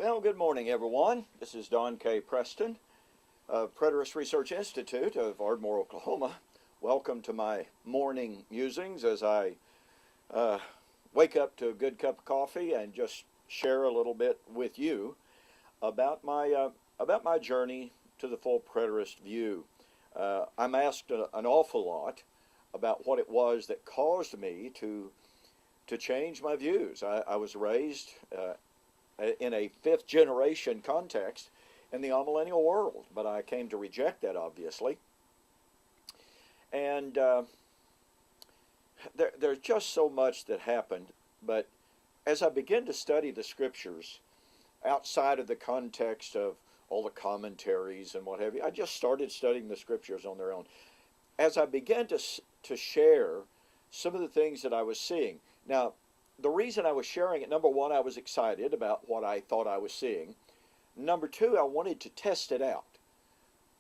Well, good morning, everyone. This is Don K. Preston of Preterist Research Institute of Ardmore, Oklahoma. Welcome to my morning musings as I wake up to a good cup of coffee and just share a little bit with you about my journey to the full preterist view. I'm asked an awful lot about what it was that caused me to change my views. I was raised in a fifth generation context in the amillennial world, but I came to reject that, obviously. And there's just so much that happened, but as I began to study the scriptures outside of the context of all the commentaries and what have you, I just started studying the scriptures on their own. As I began to share some of the things that I was seeing. Now, the reason I was sharing it, number one, I was excited about what I thought I was seeing. Number two, I wanted to test it out.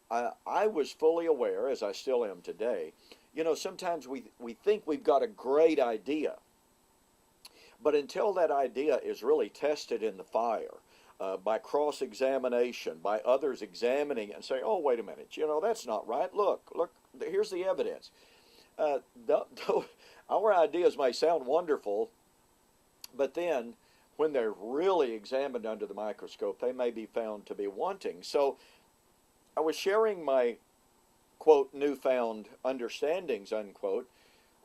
I was fully aware, as I still am today, sometimes we think we've got a great idea. But until that idea is really tested in the fire, by cross-examination, by others examining it and saying, oh, wait a minute, that's not right. Look, here's the evidence. Our ideas may sound wonderful, but then when they're really examined under the microscope, they may be found to be wanting. So I was sharing my, quote, newfound understandings, unquote,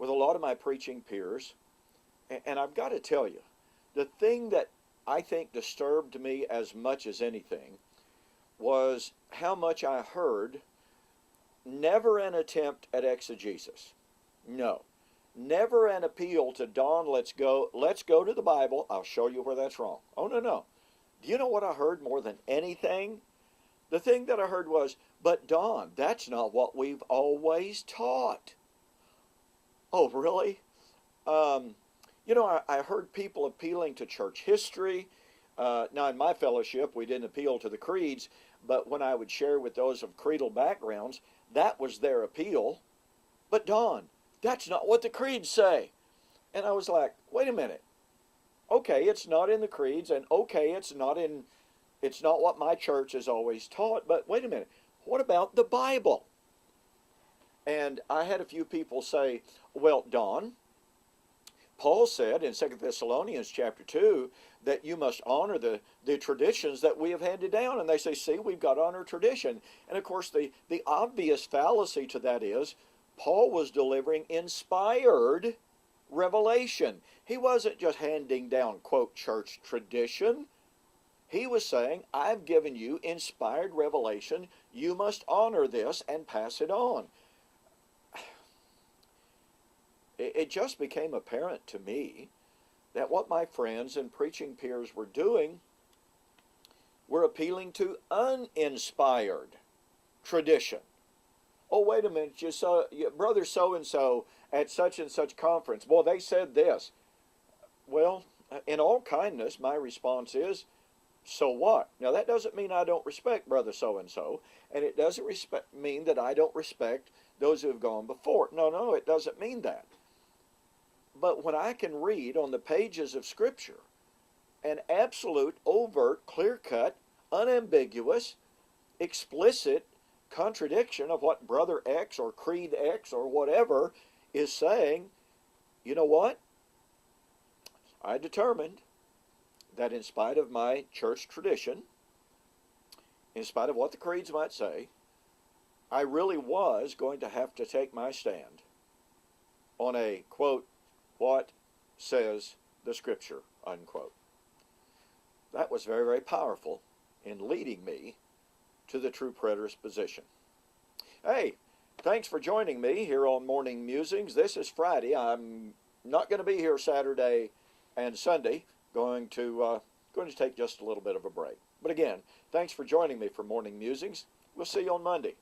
with a lot of my preaching peers. And I've got to tell you, the thing that I think disturbed me as much as anything was how much I heard never an attempt at exegesis. No. Never an appeal to Don, let's go to the Bible, I'll show you where that's wrong. Oh, no. Do you know what I heard more than anything? The thing that I heard was, but Don, that's not what we've always taught. Oh, really? I heard people appealing to church history. Now, in my fellowship, we didn't appeal to the creeds, but when I would share with those of creedal backgrounds, that was their appeal. But Don, that's not what the creeds say. And I was like, wait a minute. Okay, it's not in the creeds, and okay, it's not what my church has always taught, but wait a minute. What about the Bible? And I had a few people say, well, Don, Paul said in 2 Thessalonians chapter 2 that you must honor the traditions that we have handed down. And they say, see, we've got to honor tradition. And of course, the obvious fallacy to that is Paul was delivering inspired revelation. He wasn't just handing down, quote, church tradition. He was saying, I've given you inspired revelation. You must honor this and pass it on. It just became apparent to me that what my friends and preaching peers were doing were appealing to uninspired tradition. Oh, wait a minute, brother so-and-so at such and such conference, well, they said this. Well, in all kindness, my response is, so what? Now, that doesn't mean I don't respect brother so-and-so, and it doesn't mean that I don't respect those who have gone before. No, it doesn't mean that. But when I can read on the pages of Scripture an absolute, overt, clear-cut, unambiguous, explicit contradiction of what Brother X or Creed X or whatever is saying, you know what? I determined that in spite of my church tradition, in spite of what the creeds might say, I really was going to have to take my stand on a, quote, what says the Scripture, unquote. That was very, very powerful in leading me to the true preterist position. Hey, thanks for joining me here on Morning Musings. This is Friday. I'm not going to be here Saturday and Sunday. Going to take just a little bit of a break. But again, thanks for joining me for Morning Musings. We'll see you on Monday.